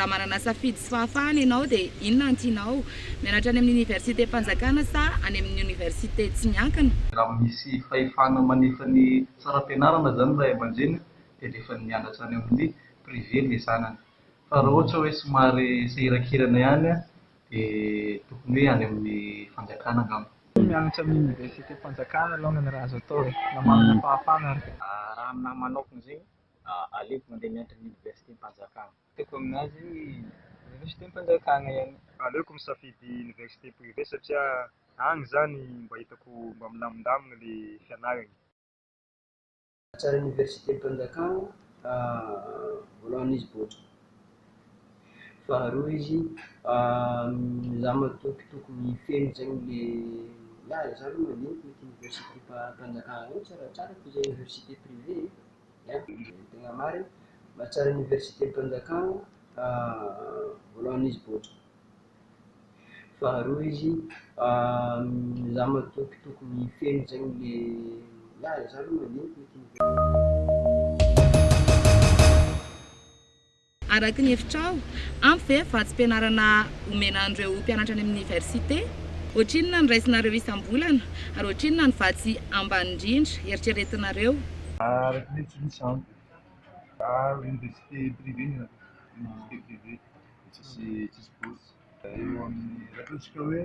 raha manana safidy sy fahafahana ianao dia inona no tianao? Mianatra any amin'ny université mpanjakana sa any amin'ny université tsy miankina? Raha misy fahefana manefa ny saram-pianarana zany raha aman-dreny dia alefa mianatra any amin'ny privé ilay zanany. Fa raha ohatra hoe somary sehirakirana ihany dia tokony hoe any amin'ny fanjakana angamba. Mianatra amin'ny université mpanjakana alongany raha azo atao na manana fahafahana ary. Raha aminahy manokana zegny aleoko mandeha mianatra amin'ny université mpanjakana. Tiako aminazy université mpanjakana ihany. Aleoko misafidy université privé satria agny zany mba hitako mba milamindamina le fianarana. Tsara université mpanjakana voalohany izy boatra. Faharoa izy za matoky tokony feno zegny le za aloha mandinika mety université mpanjakana io tsaratsara toy izay université privé tegna marina. Mahatsara université mpanjakana voalohany izy boatra. Faharoa izy za matoky tokony feno zegny le za aloha mandinika mety Araka ny hevitrao, ampy ve vatsim-pianarana omenandreo mpianatra any amin'ny université? Ohatrinona ny raisinareo isam-bolana ary ohatrinona ny vatsy ambany indrindra eritreretinareo? Araka ny tsy ampy. Université privé université privé tsisy bourse. Eo amin'ny raha ataontsika hoe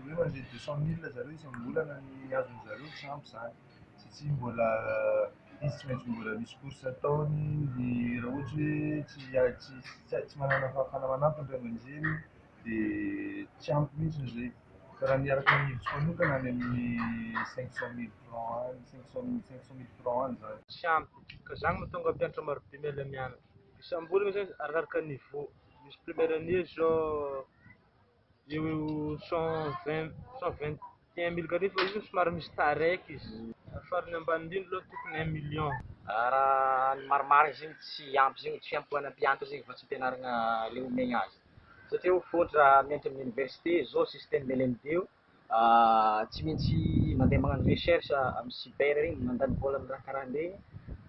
mandeha 200 000 zareo isam-bolana ny azony zareo tsy ampy zany satria mbola izy tsy maintsy mbola misy bourse ataony dia raha ohatra hoe tsy manana fahafahana manampy ny ray aman-dreny dia tsy ampy mihitsy zay. Fa raha miaraka ny hevitro manokana any amin'ny 500 000 francs any 500 000 francs any zany. Tsy ampy ka zany mahatonga mpianatra marobe miala mianatra. Isam-bolana zany arakaraka niveau. Misy première année zao eo 121 000 karifa izy somary misy taraiky izy. Farany ambany indrindra aloha tokony 1 million. Raha ny maromaro zegny tsy ampy zegny tsy ampy ho ana mpianatra zegny vatsim-pianarana le omegna azy. Satria ho fôtry raha mianatra amin'ny université zao système LMD tsy maintsy mandeha magnano recherche amin'ny cyber regny mandany vola amin'ny raha karaha an'iregny.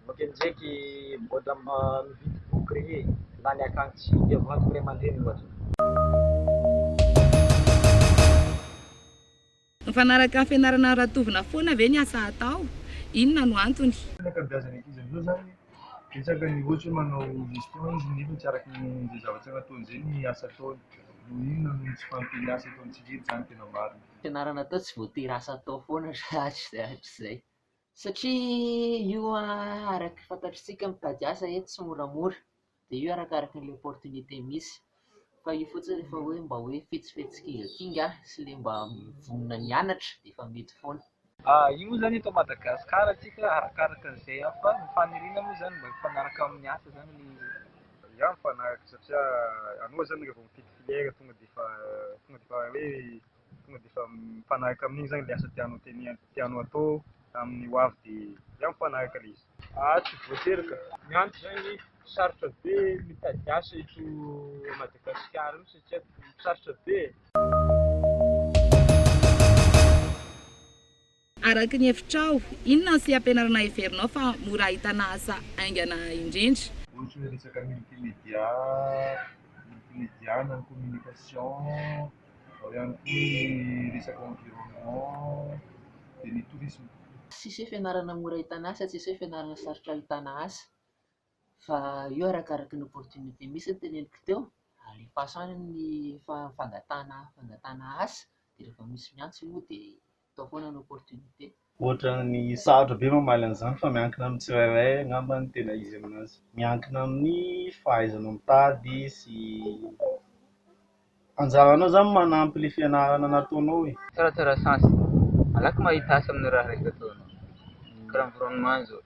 Bakeo ndraiky mbola mividy boky regny lany akagny tsy hiavahana ray aman-dreny loatra. Mifanaraka amin'ny fianarana aratovina foana ve ny asa atao? Inona no antony? Fanabeazana ankizy amizao zany betsaka ny ohatra hoe manao gestion izy nefa tsy araka ny zavatra nataony zay ny asa ataony. Inona no tsy fahampiany asa ataontsika eto zany tena marina. Fianarana atao tsy voatery asa atao foana hatrizay satria io araka fantatritsika mitady asa eto tsy moramora dia io arakaraka ny opportunité misy. Fa io fotsiny rehefa hoe mba hoe fetsifetsik'ingakinga sy le mba vonona nianatra dia efa mety foana. Io moa zany eto Madagasikara atsika arakaraka an'izay fa ny faniriana moa zany mba mifanaraka amin'ny asa zany Ya mifanaraka satria anao zany rehefa mifidy filière tonga defa mifanaraka amin'igny zany le asa tianao atao amin'ny ho avy dia ya mifanaraka le izy. Tsy voatery ka. Ny antony zany sarotra be mitady asa eto Madagasikara io satria sarotra be. Araka ny hevitrao, inona ny seha-pianarana heverinao fa mora ahitana asa aingana indrindra? Ohatra hoe resaka multimédia na communication, ao ihany koa resaka environnement dia ny tourisme. Tsisy hoe fianarana mora ahitana asa, tsisy hoe fianarana sarotra ahitana asa. Fa io arakaraka ny opportunité misy ny teneniko teo. Alefaso any ny fangatana asa dia rehefa misy miantso io dia atao foana ny opportunité. Ohatra ny sarotra be mamaly an'izany fa miankina amin'ny tsirairay angamba ny tena izy aminazy. Miankina amin'ny fahaizanao mitady sy anjaranao zany manampy le fianarana nataonao e. Tsaratsara sansy. Alaka mahita asa amin'ny raha raiky ataonao. Karaha environnement zao.